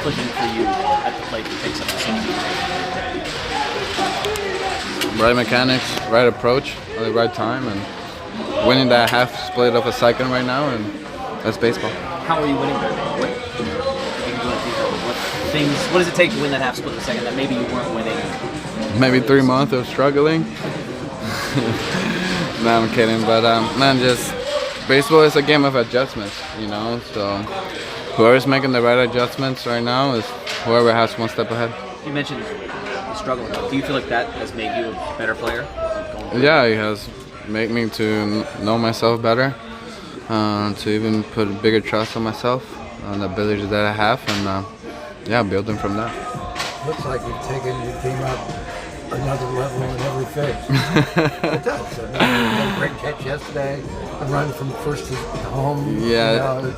clicking for you at the plate to take some of the Right mechanics, right approach, at the right time, and winning that half split of a second right now, and that's baseball. How are you winning there? What does it take to win that half split of a second that maybe you weren't winning? Maybe 3 months of struggling. No, I'm kidding, but man, just baseball is a game of adjustments, you know. So whoever's making the right adjustments right now is whoever has one step ahead. You mentioned the struggle. Do you feel like that has made you a better player? Yeah, it has made me to know myself better, to even put bigger trust on myself, on the ability that I have, and yeah, building from that. Looks like you've taken your team up another level in every phase. It does. I mean, you had a great catch yesterday, a run from first to home. Yeah. You know,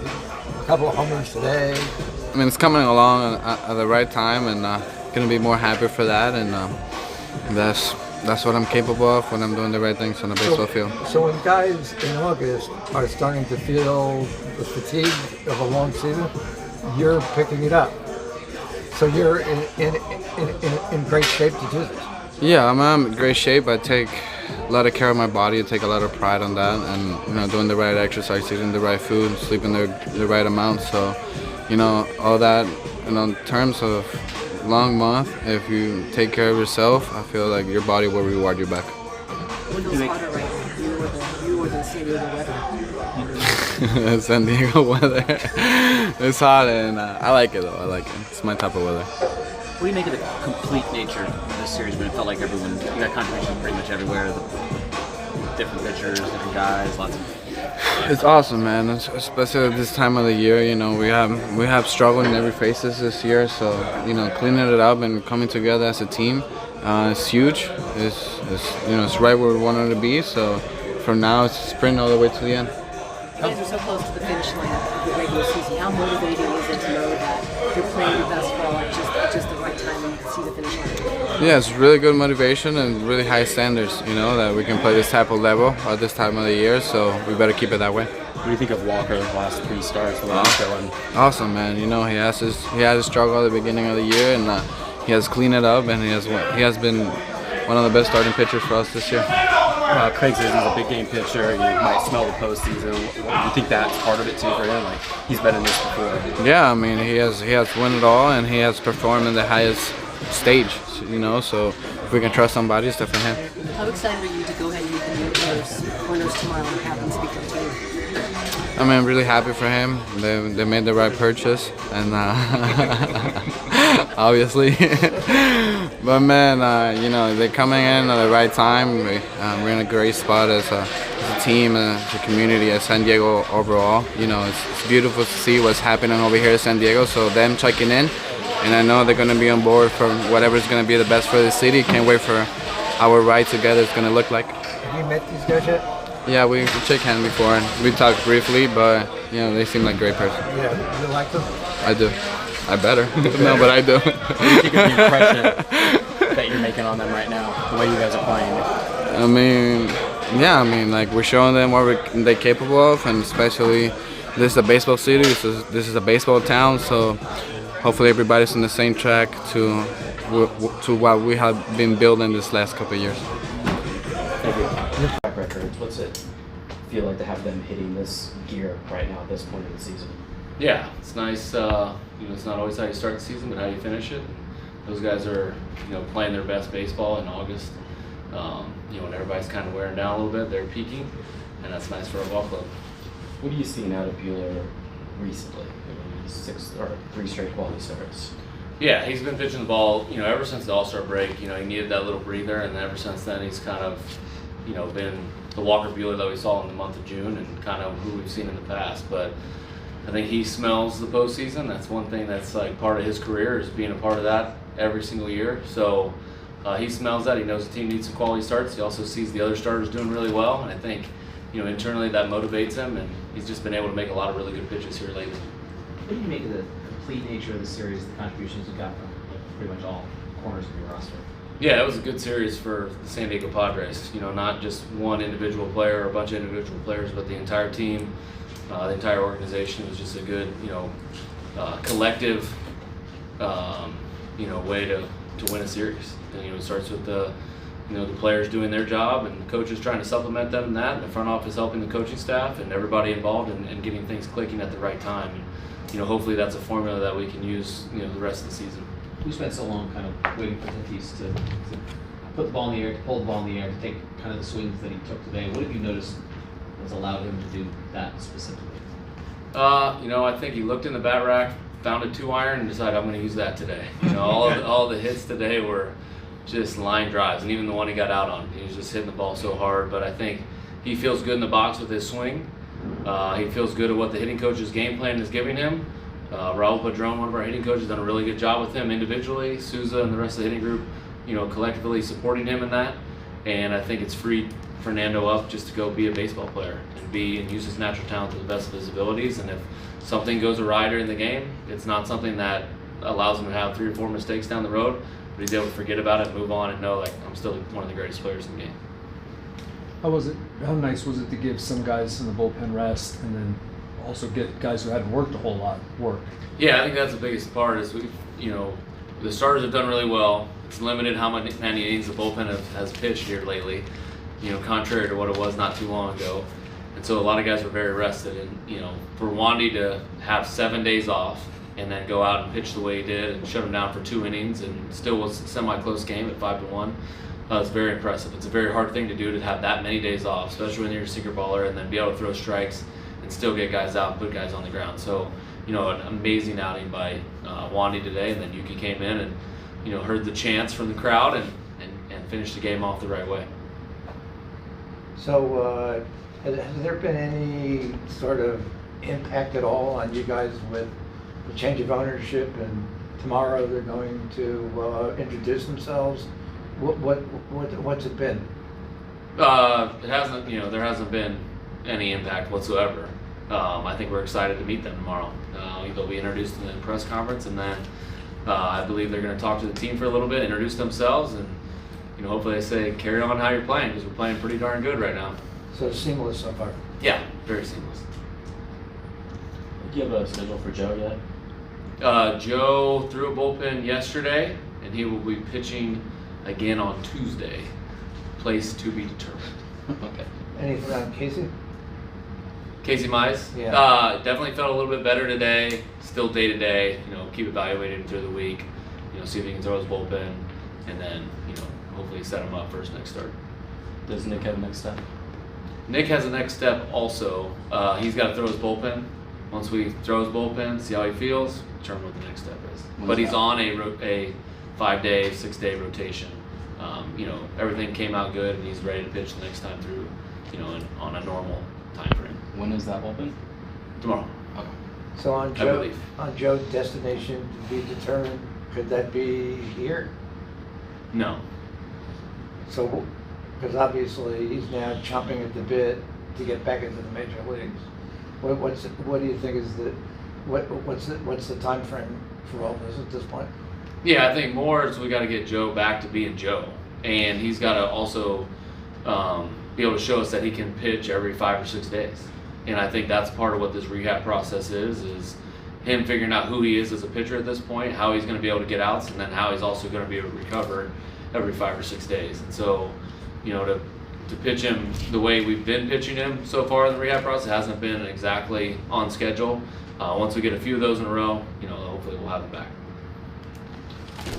a couple of homers today. I mean, it's coming along at the right time, and gonna be more happy for that, and that's what I'm capable of when I'm doing the right things on the baseball field. So when guys in August are starting to feel the fatigue of a long season, you're picking it up. So you're in great shape to do this. Yeah, I'm in great shape. I take a lot of care of my body. I take a lot of pride on that, and doing the right exercise, eating the right food, sleeping the right amount. So, all that. In terms of long month, if you take care of yourself, I feel like your body will reward you back. What feels hotter right now? You or the San Diego weather? San Diego weather. It's hot, and I like it though. I like it. It's my type of weather. What do you make of the complete nature of this series when it felt like you got contributions pretty much everywhere, the different pitchers, different guys, lots of... It's awesome, man. Especially at this time of the year, we have struggled in every phases this year. So, cleaning it up and coming together as a team, it's huge. It's right where we wanted to be. So, from now, it's sprint all the way to the end. You guys are so close to the finish line of the regular season. How motivating is it to know that you're playing your best ball at just the right time and you can see the finish line? Yeah, it's really good motivation and really high standards, that we can play this type of level at this time of the year, so we better keep it that way. What do you think of Walker's last 3 starts? Awesome, man. He had his struggle at the beginning of the year, and he has cleaned it up, and he has been one of the best starting pitchers for us this year. Craig says he's a big game pitcher. You might smell the postseason. Do you think that's part of it too for him? Like he's been in this before. Yeah, I mean he has won it all, and he has performed in the highest stage. So if we can trust somebody, it's definitely him. How excited are you to go ahead and meet the winners tomorrow and have them speak up to you? I mean, I'm really happy for him. They made the right purchase, and obviously. But man, they're coming in at the right time. We're in a great spot as a team, as a community, as San Diego overall. It's beautiful to see what's happening over here in San Diego. So them checking in, and I know they're going to be on board for whatever's going to be the best for the city. Can't wait for our ride together. It's going to look like. Have you met these guys yet? Yeah, we shook hands before, and we talked briefly, but they seem like great person. Yeah, you like them? I do. I better. No, but I do. What do you think of the impression that you're making on them right now, the way you guys are playing? Like we're showing them what they're capable of, and especially this is a baseball city. This is a baseball town, so hopefully everybody's on the same track to what we have been building this last couple of years. Thank you. Your track record, what's it feel like to have them hitting this gear right now at this point in the season? Yeah, it's nice. It's not always how you start the season, but how you finish it. Those guys are, playing their best baseball in August. When everybody's kind of wearing down a little bit, they're peaking, and that's nice for a ball club. What are you seeing out of Buehler recently? 3 straight quality starts. Yeah, he's been pitching the ball, ever since the All-Star break. He needed that little breather, and ever since then he's kind of, been the Walker Buehler that we saw in the month of June and kind of who we've seen in the past. But I think he smells the postseason. That's one thing that's like part of his career, is being a part of that every single year. So he smells that. He knows the team needs some quality starts. He also sees the other starters doing really well, and I think internally that motivates him, and he's just been able to make a lot of really good pitches here lately. What do you make of the complete nature of the series, the contributions you got from pretty much all corners of your roster? Yeah, it was a good series for the San Diego Padres. Not just one individual player or a bunch of individual players, but the entire team, the entire organization. Was just a good, collective way to win a series. And, it starts with the players doing their job and the coaches trying to supplement them in that, and the front office helping the coaching staff and everybody involved and getting things clicking at the right time. And, hopefully that's a formula that we can use, the rest of the season. We spent so long kind of waiting for Tatis to put the ball in the air, to pull the ball in the air, to take kind of the swings that he took today. What have you noticed has allowed him to do that specifically? I think he looked in the bat rack, found a 2-iron, and decided I'm going to use that today. All the hits today were just line drives, and even the one he got out on, he was just hitting the ball so hard. But I think he feels good in the box with his swing. He feels good at what the hitting coach's game plan is giving him. Raul Padron, one of our hitting coaches, done a really good job with him individually. Souza and the rest of the hitting group, collectively supporting him in that. And I think it's freed Fernando up just to go be a baseball player and use his natural talent to the best of his abilities. And if something goes awry during the game, it's not something that allows him to have 3 or 4 mistakes down the road, but he's able to forget about it, move on, and know, I'm still one of the greatest players in the game. How nice was it to give some guys in the bullpen rest and then also get guys who hadn't worked a whole lot work? Yeah, I think that's the biggest part is the starters have done really well. It's limited how many innings the bullpen has pitched here lately, contrary to what it was not too long ago. And so a lot of guys were very rested. And, for Wandy to have 7 days off and then go out and pitch the way he did and shut him down for 2 innings and still was a semi-close game at 5-1, it's very impressive. It's a very hard thing to do, to have that many days off, especially when you're a sinker baller, and then be able to throw strikes and still get guys out and put guys on the ground. So, an amazing outing by Wandy today. And then Yuki came in and, heard the chants from the crowd and finished the game off the right way. So has there been any sort of impact at all on you guys with the change of ownership, and tomorrow they're going to introduce themselves? What's it been? It hasn't, there hasn't been any impact whatsoever. I think we're excited to meet them tomorrow. They'll be introduced in the press conference, and then I believe they're going to talk to the team for a little bit, introduce themselves, and hopefully they say carry on how you're playing, because we're playing pretty darn good right now. So it's seamless so far. Yeah, very seamless. Do you have a schedule for Joe yet? Joe threw a bullpen yesterday, and he will be pitching again on Tuesday. Place to be determined. Okay. Anything on Casey? Casey Mize? Yeah. Definitely felt a little bit better today. Still day to day. Keep evaluating through the week. See if he can throw his bullpen, and then hopefully set him up for his next start. Does Nick have a next step? Nick has a next step also. He's got to throw his bullpen. Once we throw his bullpen, see how he feels, determine what the next step is. But he's on a 5-day, 6-day rotation. Everything came out good, and he's ready to pitch the next time through, on a normal time frame. When is that bullpen? Tomorrow. Okay. So on believe. Joe's destination to be determined, could that be here? No. So, because obviously he's now chomping at the bit to get back into the major leagues. What do you think is what's the time frame for all this at this point? Yeah, I think more is we got to get Joe back to being Joe, and he's got to also be able to show us that he can pitch every 5 or 6 days. And I think that's part of what this rehab process is him figuring out who he is as a pitcher at this point, how he's going to be able to get outs, and then how he's also going to be able to recover every 5 or 6 days. And so, to pitch him the way we've been pitching him so far in the rehab process hasn't been exactly on schedule. Once we get a few of those in a row, hopefully we'll have him back.